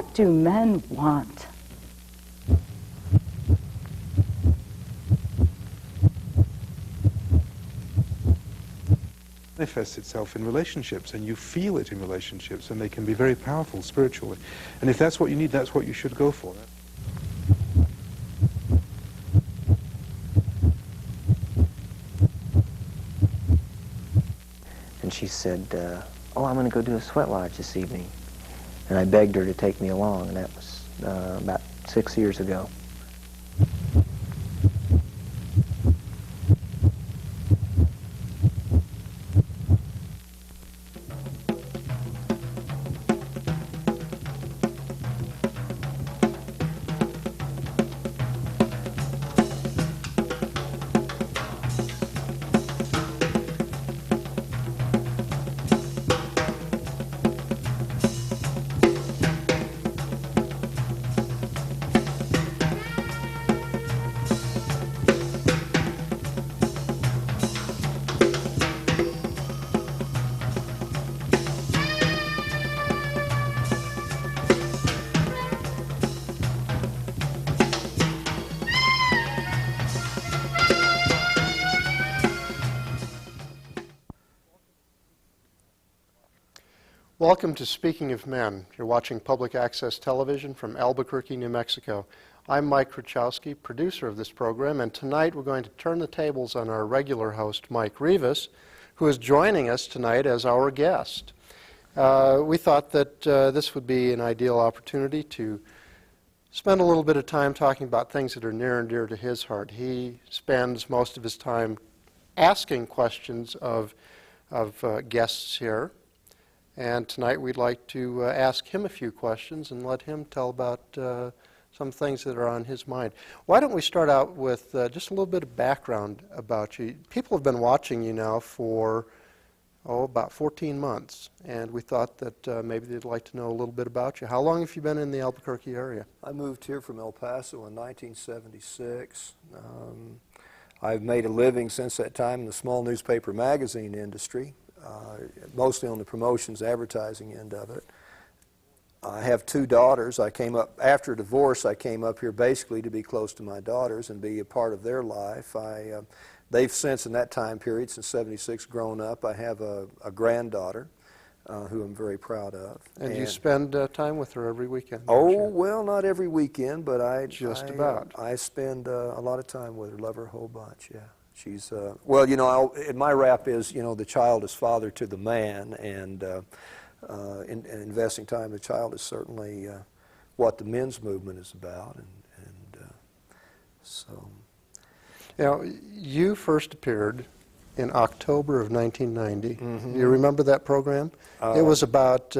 What do men want? Manifests itself in relationships, and you feel it in relationships, and they can be very powerful spiritually. And if that's what you need, that's what you should go for. And she said, oh, I'm going to go do a sweat lodge this evening. And I begged her to take me along, and that was about 6 years ago. Welcome to Speaking of Men. You're watching public access television from Albuquerque, New Mexico. I'm Mike Kruchoski, producer of this program, and tonight we're going to turn the tables on our regular host, Mike Rivas, who is joining us tonight as our guest. We thought that this would be an ideal opportunity to spend a little bit of time talking about things that are near and dear to his heart. He spends most of his time asking questions of guests here. And tonight we'd like to ask him a few questions and let him tell about some things that are on his mind. Why don't we start out with just a little bit of background about you. People have been watching you now for, about 14 months. And we thought that maybe they'd like to know a little bit about you. How long have you been in the Albuquerque area? I moved here from El Paso in 1976. I've made a living since that time in the small newspaper magazine industry. Mostly on the promotions, advertising end of it. I have 2 daughters. I came up, after divorce, I came up here basically to be close to my daughters and be a part of their life. They've since, in that time period, since '76, grown up. I have a granddaughter who I'm very proud of. And you spend time with her every weekend? Oh, well, not every weekend, but I spend a lot of time with her, love her a whole bunch, yeah. She's, well, you know, my rap is, you know, the child is father to the man, and investing time in the child is certainly what the men's movement is about, and so. Now, you first appeared in October of 1990. Mm-hmm. You remember that program? It was about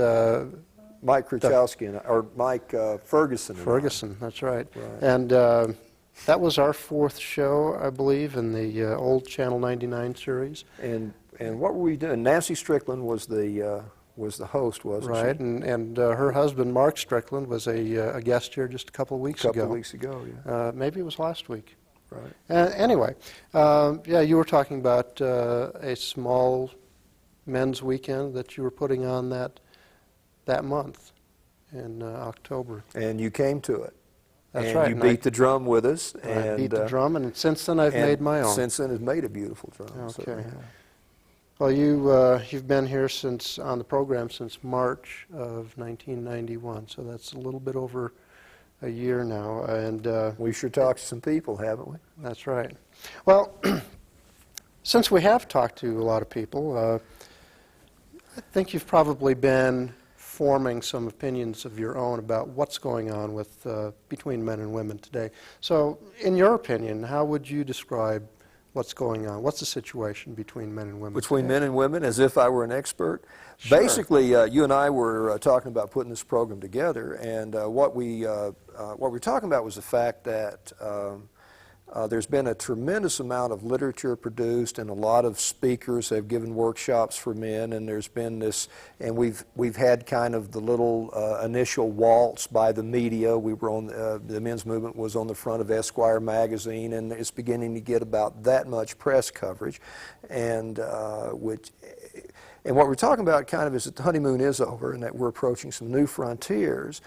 Mike Kruchoski, or Mike Ferguson. Ferguson, that's right. And that was our 4th show, I believe, in the old Channel 99 series. And what were we doing? Nancy Strickland was the host, wasn't she? Right, and her husband, Mark Strickland, was a guest here just a couple of weeks ago. A couple of weeks ago, yeah. Maybe it was last week. Right. Anyway, yeah, you were talking about a small men's weekend that you were putting on that month in October. And you came to it. That's and right. You beat the drum with us. I beat the drum, and since then I've made my own. Since then, it's made a beautiful drum. Okay. So, yeah. Well, you've been here on the program since March of 1991, so that's a little bit over a year now. And we sure talked to some people, haven't we? That's right. Well, since we have talked to a lot of people, I think you've probably been forming some opinions of your own about what's going on with between men and women today. So, in your opinion, how would you describe what's going on? What's the situation between men and women Between today? men and women, as if I were an expert? Sure. Basically, you and I were talking about putting this program together, and what we were talking about was the fact that there's been a tremendous amount of literature produced, and a lot of speakers have given workshops for men, and there's been this, and we've had kind of the little initial waltz by the media. We were on the men's movement was on the front of Esquire magazine, and it's beginning to get about that much press coverage, and And what we're talking about kind of is that the honeymoon is over and that we're approaching some new frontiers.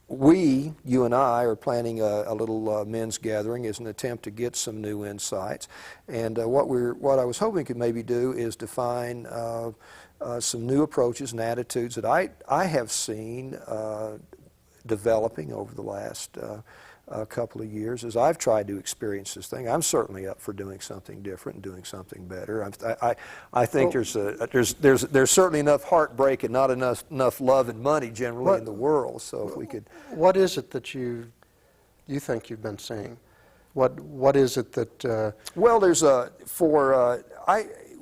We, you and I, are planning a little men's gathering as an attempt to get some new insights. And what I was hoping could maybe do is define some new approaches and attitudes that I have seen developing over the last couple of years as I've tried to experience this thing. I'm certainly up for doing something different and doing something better. I think there's certainly enough heartbreak and not enough love and money generally in the world. So if we could. What is it that you think you've been seeing? What is it that? Well, there's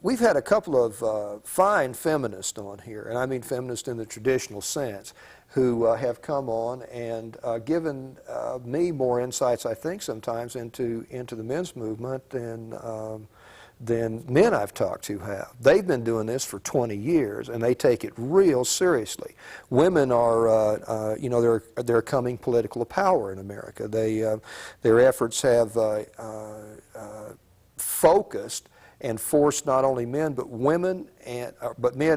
we've had a couple of fine feminists on here, and I mean feminists in the traditional sense, who have come on and given me more insights, I think, sometimes into the men's movement than men I've talked to have. They've been doing this for 20 years, and they take it real seriously. Women are, they're coming political power in America. Their efforts have focused and forced not only men but men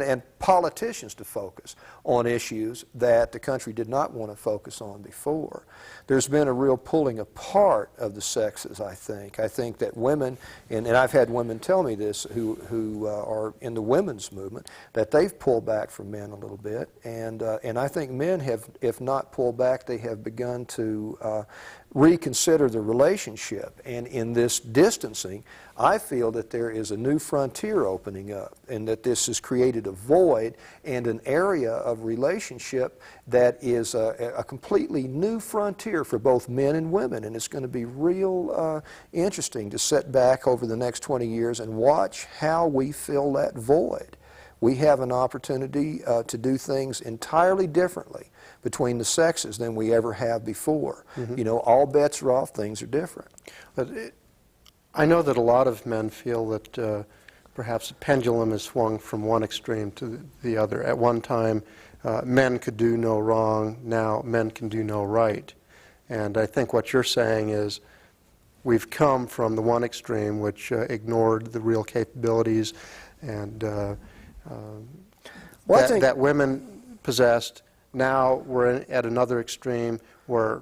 and politicians to focus on issues that the country did not want to focus on before. There's been a real pulling apart of the sexes, I think. I think that women, and I've had women tell me this who are in the women's movement, that they've pulled back from men a little bit, and I think men have, if not pulled back, they have begun to reconsider the relationship. And in this distancing, I feel that there is a new frontier opening up, and that this has created a void and an area of relationship that is a completely new frontier for both men and women. And it's going to be real interesting to sit back over the next 20 years and watch how we fill that void. We have an opportunity to do things entirely differently between the sexes than we ever have before. Mm-hmm. You know, all bets are off, things are different. But I know that a lot of men feel that perhaps the pendulum has swung from one extreme to the other. At one time, men could do no wrong, now men can do no right. And I think what you're saying is we've come from the one extreme, which ignored the real capabilities and that women possessed. Now we're at another extreme where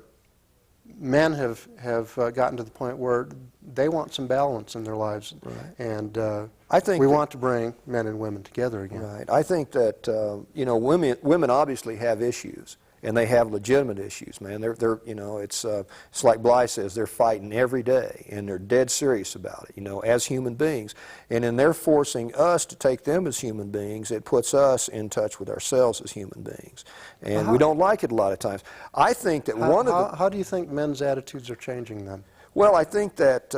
men have gotten to the point where they want some balance in their lives, right. And I think we want to bring men and women together again. Right. I think that women obviously have issues, and they have legitimate issues. Man, they're it's like Bly says, they're fighting every day, and they're dead serious about it. As human beings, and in their forcing us to take them as human beings, it puts us in touch with ourselves as human beings, and we don't like it a lot of times. I think that how do you think men's attitudes are changing then? Well, I think that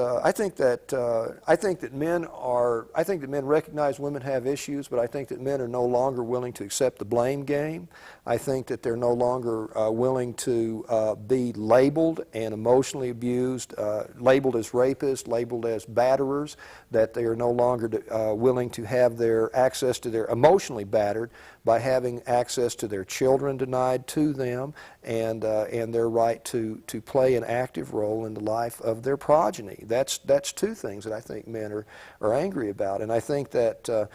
men recognize women have issues, but I think that men are no longer willing to accept the blame game. I think that they're no longer willing to be labeled and emotionally abused, labeled as rapists, labeled as batterers. That they are no longer willing to have their access to their emotionally battered by having access to their children denied to them, and their right to play an active role in the life of their progeny. That's two things that I think men are angry about, and I think that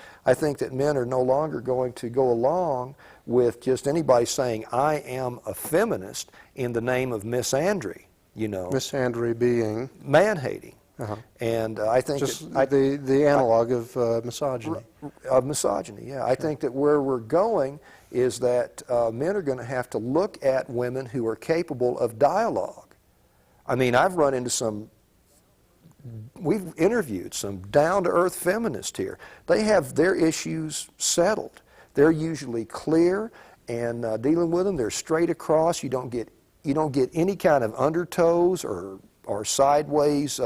men are no longer going to go along with just anybody saying I am a feminist in the name of misandry. Misandry being man-hating. Uh-huh. And I think just the analog of misogyny. Of misogyny, yeah. I think that where we're going is that men are going to have to look at women who are capable of dialogue. I mean, I've run into we've interviewed some down-to-earth feminists here. They have their issues settled. They're usually clear, and dealing with them, they're straight across. You don't get any kind of undertows or sideways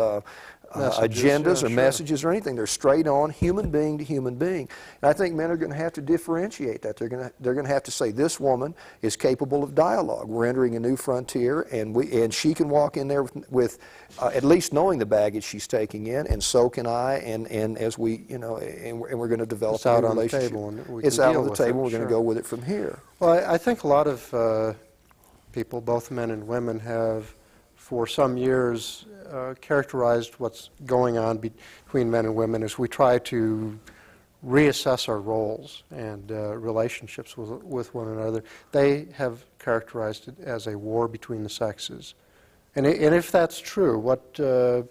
agendas or messages or anything. They're straight on, human being to human being. And I think men are going to have to differentiate that. They're going to have to say this woman is capable of dialogue. We're entering a new frontier, and she can walk in there with at least knowing the baggage she's taking in, and so can I. And as we and we're going to develop a new relationship. It's out on the table. We're going to go with it from here. Well, I think a lot of people, both men and women, have for some years characterized what's going on between men and women as we try to reassess our roles and relationships with one another. They have characterized it as a war between the sexes. And if that's true, what do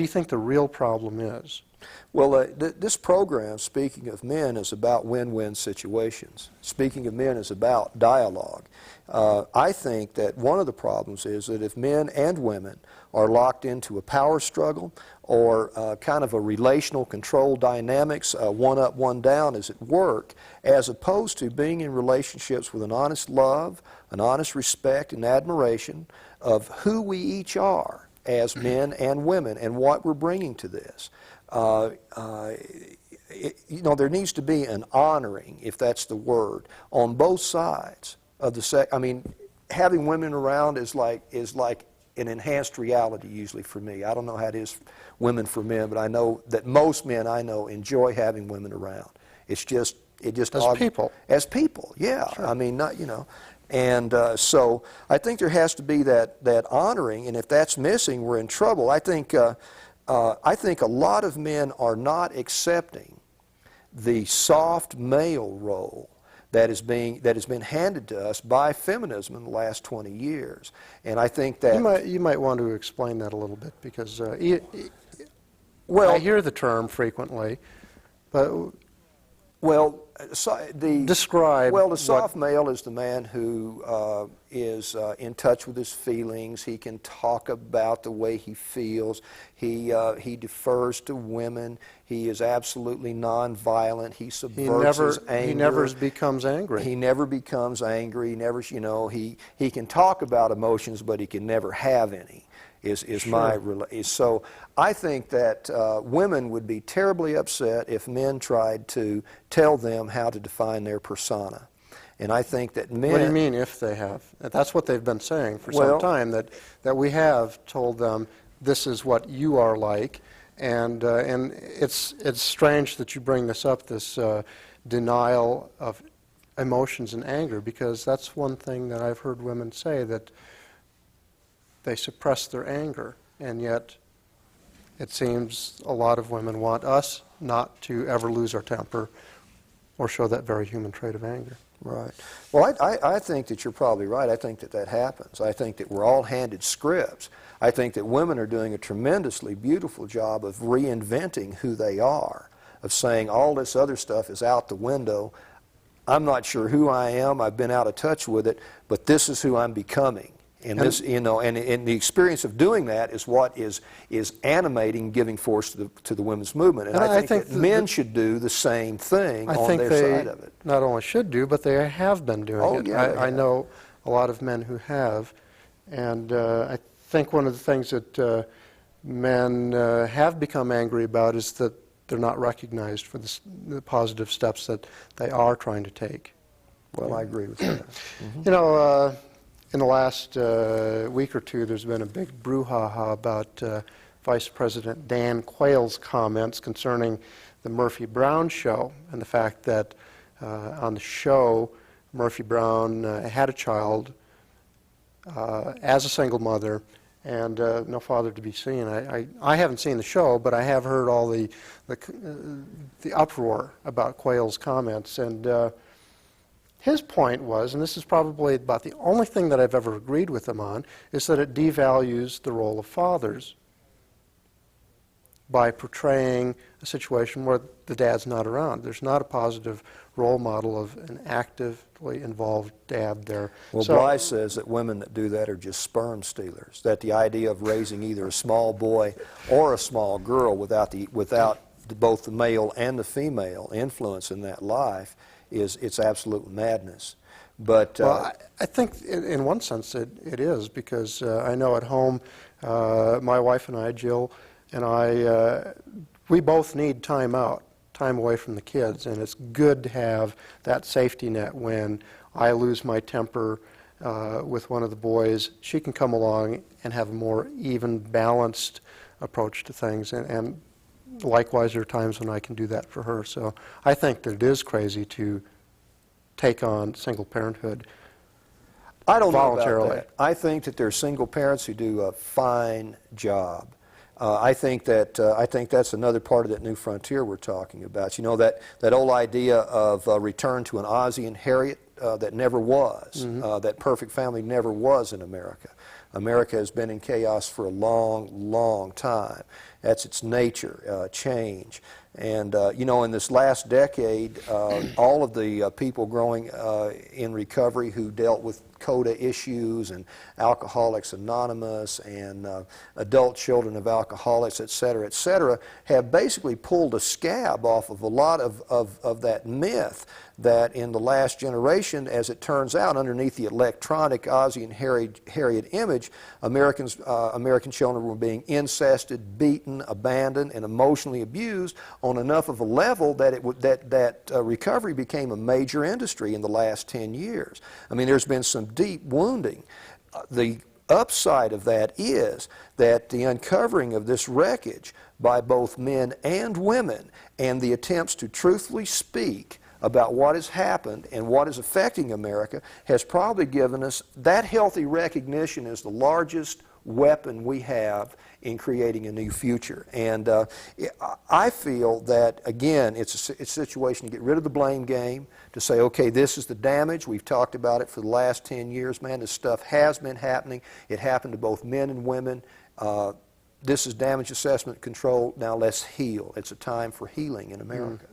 you think the real problem is? Well, this program, speaking of men, is about win-win situations. Speaking of men is about dialogue. I think that one of the problems is that if men and women are locked into a power struggle or kind of a relational control dynamics, one up, one down as at work, as opposed to being in relationships with an honest love, an honest respect and admiration of who we each are as men and women and what we're bringing to this. You know, there needs to be an honoring, if that's the word, on both sides of the sex. I mean, having women around is like an enhanced reality usually for me. I don't know how it is women for men, but I know that most men I know enjoy having women around. It just As people. As people, yeah. Sure. I mean, not, you know. And so I think there has to be that honoring, and if that's missing, we're in trouble. I think a lot of men are not accepting the soft male role that has been handed to us by feminism in the last 20 years. And I think that You might want to explain that a little bit, because well, I hear the term frequently, but well, describe. Well, the soft male is the man who is in touch with his feelings. He can talk about the way he feels. He defers to women. He is absolutely nonviolent. He subverts his anger. He never becomes angry. He never becomes angry. He never, you know, he can talk about emotions, but he can never have any. So I think that women would be terribly upset if men tried to tell them how to define their persona. And I think that men... What do you mean, if they have? That's what they've been saying for some time, that we have told them, this is what you are like. And it's strange that you bring this up, this denial of emotions and anger, because that's one thing that I've heard women say, that they suppress their anger, and yet it seems a lot of women want us not to ever lose our temper or show that very human trait of anger. Right. Well, I think that you're probably right. I think that happens. I think that we're all handed scripts. I think that women are doing a tremendously beautiful job of reinventing who they are, of saying all this other stuff is out the window. I'm not sure who I am. I've been out of touch with it, but this is who I'm becoming. And this, you know, and the experience of doing that is what is animating, giving force to the women's movement. And I think that men should do the same thing on their side of it. Not only should do, but they have been doing it. Yeah, I know a lot of men who have, and I think one of the things that men have become angry about is that they're not recognized for the positive steps that they are trying to take. Well, I agree with that. Mm-hmm. You know, in the last week or two, there's been a big brouhaha about Vice President Dan Quayle's comments concerning the Murphy Brown show, and the fact that on the show, Murphy Brown had a child as a single mother and no father to be seen. I haven't seen the show, but I have heard all the uproar about Quayle's comments, and his point was, and this is probably about the only thing that I've ever agreed with him on, is that it devalues the role of fathers by portraying a situation where the dad's not around. There's not a positive role model of an actively involved dad there. Well, Bly says that women that do that are just sperm stealers, that the idea of raising either a small boy or a small girl without both the male and the female influence in that life it's absolute madness. But well, I think in one sense it is, because I know at home my wife and I, Jill and I, we both need time out, time away from the kids, and it's good to have that safety net when I lose my temper with one of the boys. She can come along and have a more even, balanced approach to things, and likewise, there are times when I can do that for her. So I think that it is crazy to take on single parenthood. I don't know about voluntarily. that. I think that there are single parents who do a fine job. I think that's another part of that new frontier we're talking about. You know, that old idea of return to an Ozzie and Harriet that never was. That perfect family never was in America. America has been in chaos for a long, long time. That's its nature, change. And, you know, in this last decade, all of the people growing in recovery who dealt with CODA issues and Alcoholics Anonymous and adult children of alcoholics, et cetera, have basically pulled a scab off of a lot of that myth that in the last generation, as it turns out, underneath the electronic Ozzie and Harriet image, American children were being incested, beaten, abandoned, and emotionally abused on enough of a level that recovery became a major industry in the last 10 years. I mean, there's been some deep wounding. The upside of that is that the uncovering of this wreckage by both men and women and the attempts to truthfully speak about what has happened and what is affecting America has probably given us that healthy recognition as the largest weapon we have in creating a new future. And I feel that, again, it's a situation to get rid of the blame game, to say, okay, this is the damage. We've talked about it for the last 10 years. Man, this stuff has been happening. It happened to both men and women. This is damage assessment control. Now let's heal. It's a time for healing in America.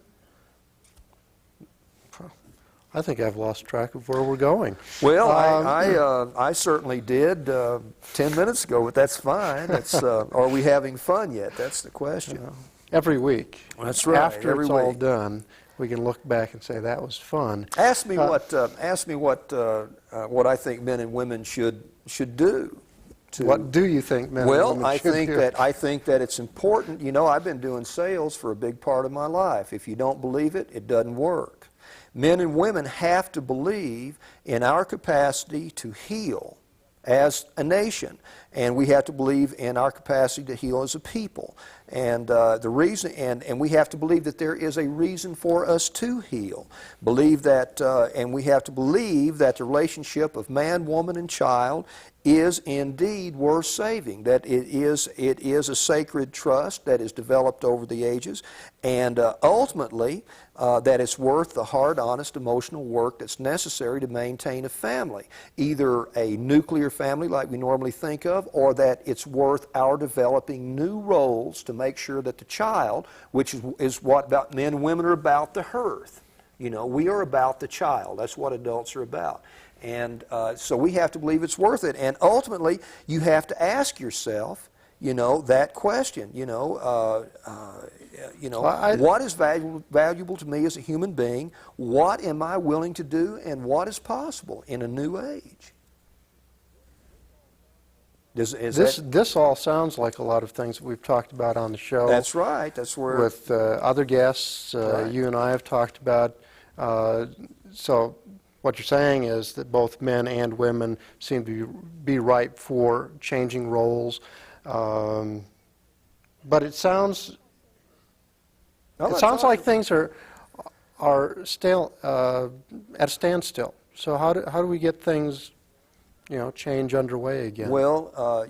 I think I've lost track of where we're going. Well, I certainly did 10 minutes ago, but that's fine. Are we having fun yet? That's the question. Every week. That's right. After every it's week. all done, we can look back and say that was fun. Ask me what I think men and women should do. What do you think men and women should do? Well, I think that it's important. You know, I've been doing sales for a big part of my life. If you don't believe it, it doesn't work. Men and women have to believe in our capacity to heal as a nation, and we have to believe in our capacity to heal as a people. And the reason, and we have to believe that there is a reason for us to heal. Believe that, and we have to believe that the relationship of man, woman, and child is indeed worth saving. That it is a sacred trust that is developed over the ages, and ultimately that it's worth the hard, honest, emotional work that's necessary to maintain a family, either a nuclear family like we normally think of, or that it's worth our developing new roles to make sure that the child, which is what men and women are about, the hearth. You know, we are about the child. That's what adults are about. And so we have to believe it's worth it. And ultimately, you have to ask yourself, you know, that question. What is valuable to me as a human being? What am I willing to do? And what is possible in a new age? This all sounds like a lot of things that we've talked about on the show. That's right. That's where with other guests right. You and I have talked about. So what you're saying is that both men and women seem to be ripe for changing roles, but it sounds like things are still at a standstill. So how do we get things, change underway again? Well,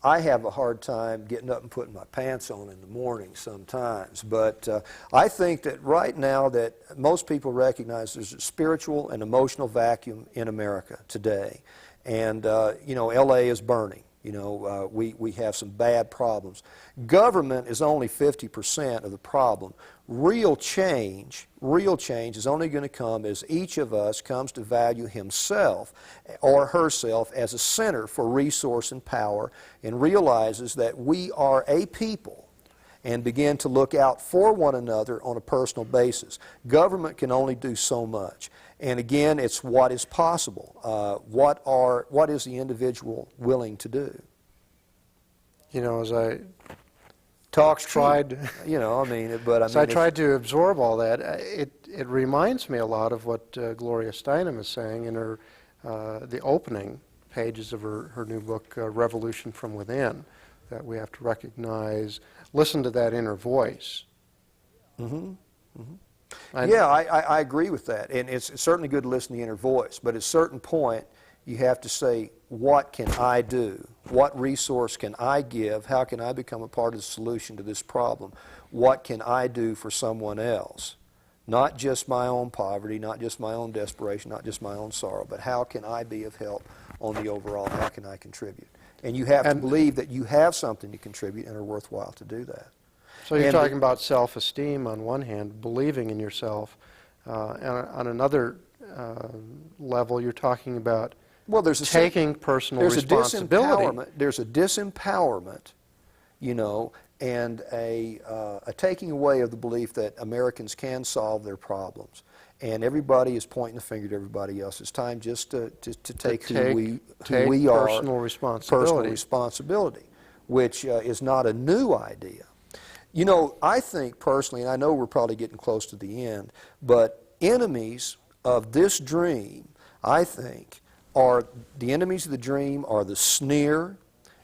I have a hard time getting up and putting my pants on in the morning sometimes, but I think that right now that most people recognize there's a spiritual and emotional vacuum in America today, and L.A. is burning. We have some bad problems. Government is only 50% of the problem. Real change is only going to come as each of us comes to value himself or herself as a center for resource and power and realizes that we are a people and begin to look out for one another on a personal basis. Government can only do so much. And again, it's what is possible. What is the individual willing to do? As I tried to absorb all that, it reminds me a lot of what Gloria Steinem is saying in her the opening pages of her new book, Revolution from Within, that we have to recognize, listen to that inner voice. Mm-hmm. Mm-hmm. I agree with that, and it's certainly good to listen to the inner voice, but at a certain point, You have to say, what can I do? What resource can I give? How can I become a part of the solution to this problem? What can I do for someone else? Not just my own poverty, not just my own desperation, not just my own sorrow, but how can I be of help on the overall? How can I contribute? And you have to believe that you have something to contribute and are worthwhile to do that. So you're talking about self-esteem on one hand, believing in yourself. And on another level, you're talking about taking personal responsibility. There's a disempowerment, you know, and a taking away of the belief that Americans can solve their problems. And everybody is pointing the finger to everybody else. It's time just to take who we are, personal responsibility, which is not a new idea. You know, I think personally, and I know we're probably getting close to the end, but enemies of this dream, I think, are the enemies of the dream are the sneer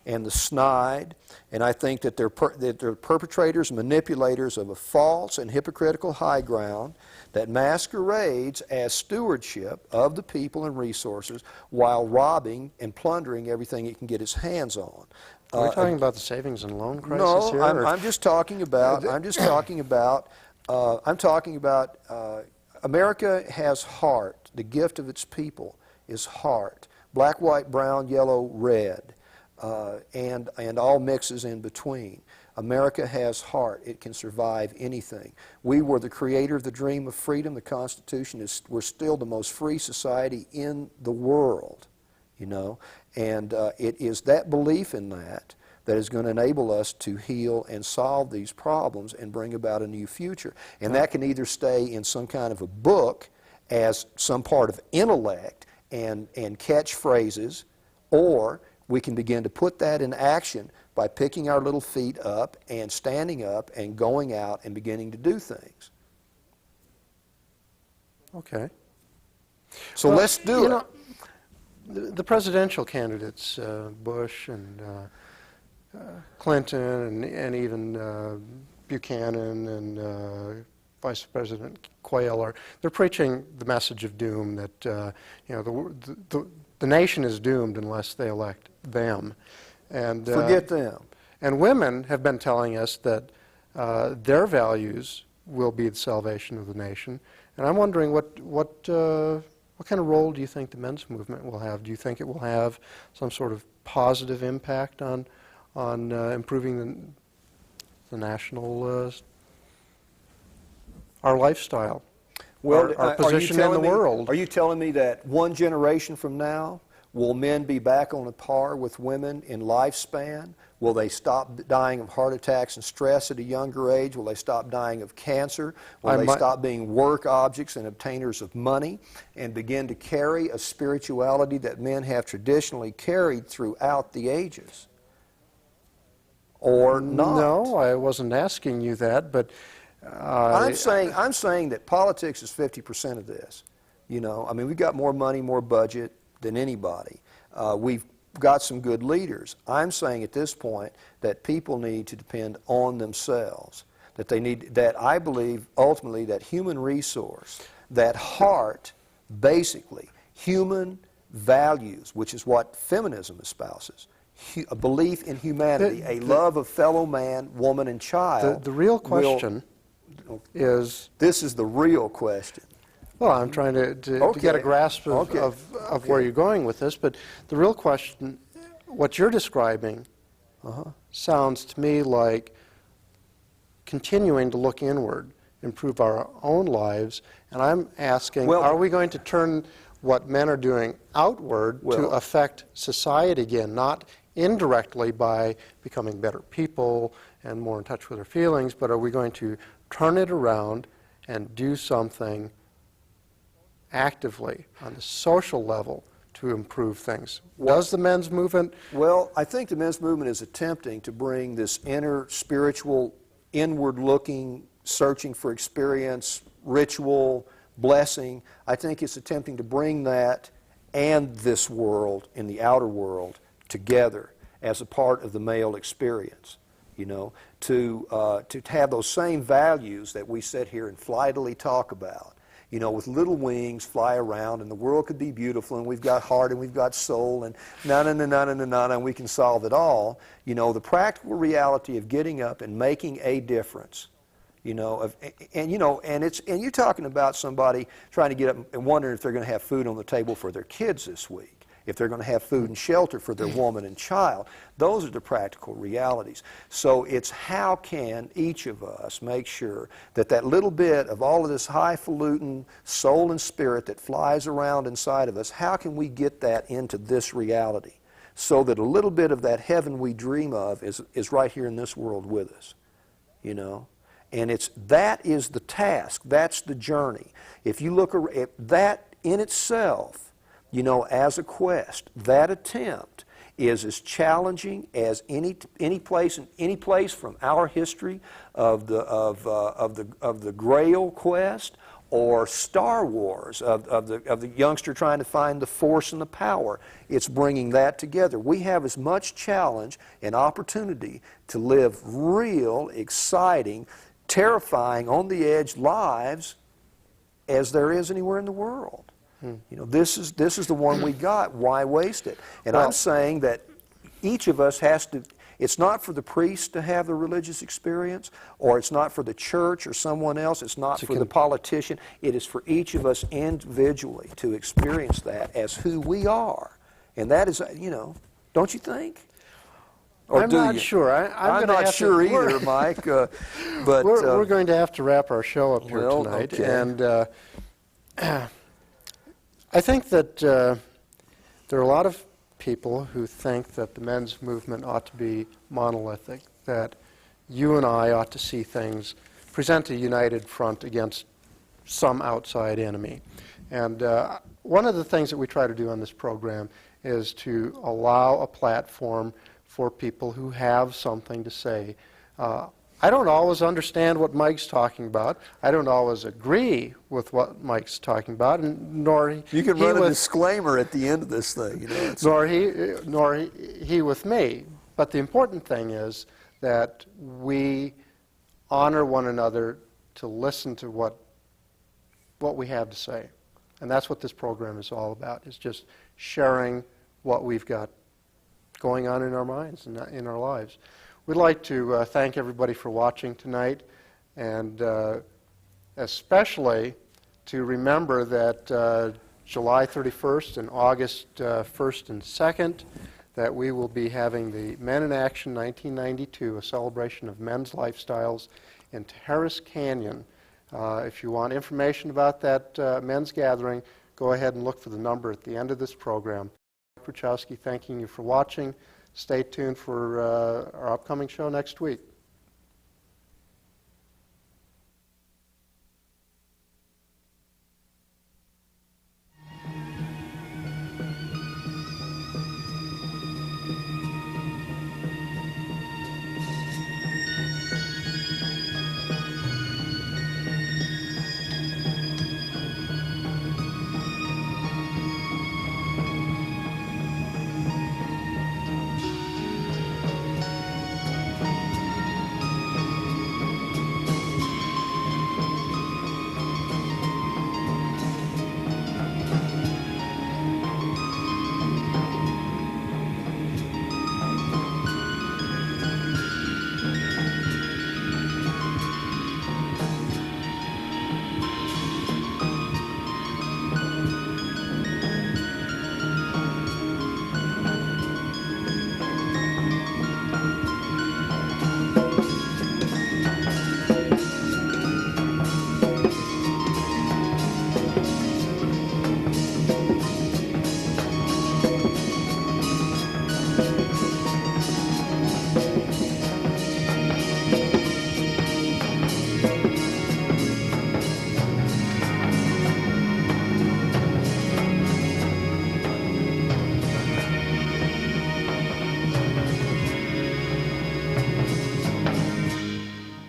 and the snide, and I think that they're perpetrators and manipulators of a false and hypocritical high ground that masquerades as stewardship of the people and resources while robbing and plundering everything it can get its hands on. Are we talking about the savings and loan crisis here? No, I'm just talking about. America has heart. The gift of its people is heart. Black, white, brown, yellow, red, and all mixes in between. America has heart. It can survive anything. We were the creator of the dream of freedom. The Constitution we're still the most free society in the world, you know. And it is that belief in that is going to enable us to heal and solve these problems and bring about a new future. And that can either stay in some kind of a book as some part of intellect and catchphrases, or we can begin to put that in action by picking our little feet up and standing up and going out and beginning to do things. Okay. So let's do it. The presidential candidates, Bush and Clinton and even Buchanan and Vice President Quayle, they're preaching the message of doom that the nation is doomed unless they elect them. And forget them. And women have been telling us that their values will be the salvation of the nation. And I'm wondering what kind of role do you think the men's movement will have? Do you think it will have some sort of positive impact on improving the national our lifestyle, our position in the world? Are you telling me that one generation from now, will men be back on a par with women in lifespan? Will they stop dying of heart attacks and stress at a younger age? Will they stop dying of cancer? Will they stop being work objects and obtainers of money and begin to carry a spirituality that men have traditionally carried throughout the ages? Or not? No, I wasn't asking you that, but I'm saying that politics is 50% of this. You know, I mean, we've got more money, more budget than anybody. We've got some good leaders. I'm saying at this point that people need to depend on themselves. That I believe ultimately that human resource, that heart, basically human values, which is what feminism espouses. A belief in humanity, a love of fellow man, woman, and child. The real question is... This is the real question. Well, I'm trying to get a grasp of where you're going with this, but the real question, what you're describing, sounds to me like continuing to look inward, improve our own lives, and I'm asking, are we going to turn what men are doing outward to affect society again, not indirectly by becoming better people and more in touch with their feelings, but are we going to turn it around and do something actively on the social level to improve things? Does the men's movement... Well, I think the men's movement is attempting to bring this inner spiritual, inward-looking, searching for experience, ritual, blessing. I think it's attempting to bring that and this world in the outer world together as a part of the male experience, you know, to have those same values that we sit here and flightily talk about. with little wings, fly around, and the world could be beautiful, and we've got heart, and we've got soul, and and we can solve it all. The practical reality of getting up and making a difference. And you're talking about somebody trying to get up and wondering if they're going to have food on the table for their kids this week, if they're going to have food and shelter for their woman and child. Those are the practical realities. So it's how can each of us make sure that that little bit of all of this highfalutin soul and spirit that flies around inside of us, how can we get that into this reality so that a little bit of that heaven we dream of is right here in this world with us, And that is the task. That's the journey. If you look at that in itself, as a quest, that attempt is as challenging as any place from our history of the Grail quest, or Star Wars of the youngster trying to find the force and the power. It's bringing that together. We have as much challenge and opportunity to live real, exciting, terrifying, on the edge lives as there is anywhere in the world. This is the one we got. Why waste it? And I'm saying that each of us has to. It's not for the priest to have the religious experience, or it's not for the church or someone else. It's not for the politician. It is for each of us individually to experience that as who we are, and that is, don't you think? Or I'm not sure. I'm not sure either, Mike. But we're going to have to wrap our show up here tonight, okay. And I think that there are a lot of people who think that the men's movement ought to be monolithic, that you and I ought to see things, present a united front against some outside enemy. And one of the things that we try to do on this program is to allow a platform for people who have something to say. I don't always understand what Mike's talking about. I don't always agree with what Mike's talking about, and nor he. You can run a disclaimer at the end of this thing, Nor he with me. But the important thing is that we honor one another to listen to what we have to say, and that's what this program is all about. Is just sharing what we've got going on in our minds and in our lives. We'd like to thank everybody for watching tonight, and especially to remember that July 31st and August 1st and 2nd, that we will be having the Men in Action 1992, a celebration of men's lifestyles in Terrace Canyon. If you want information about that men's gathering, go ahead and look for the number at the end of this program. Mike Kruchoski thanking you for watching. Stay tuned for our upcoming show next week.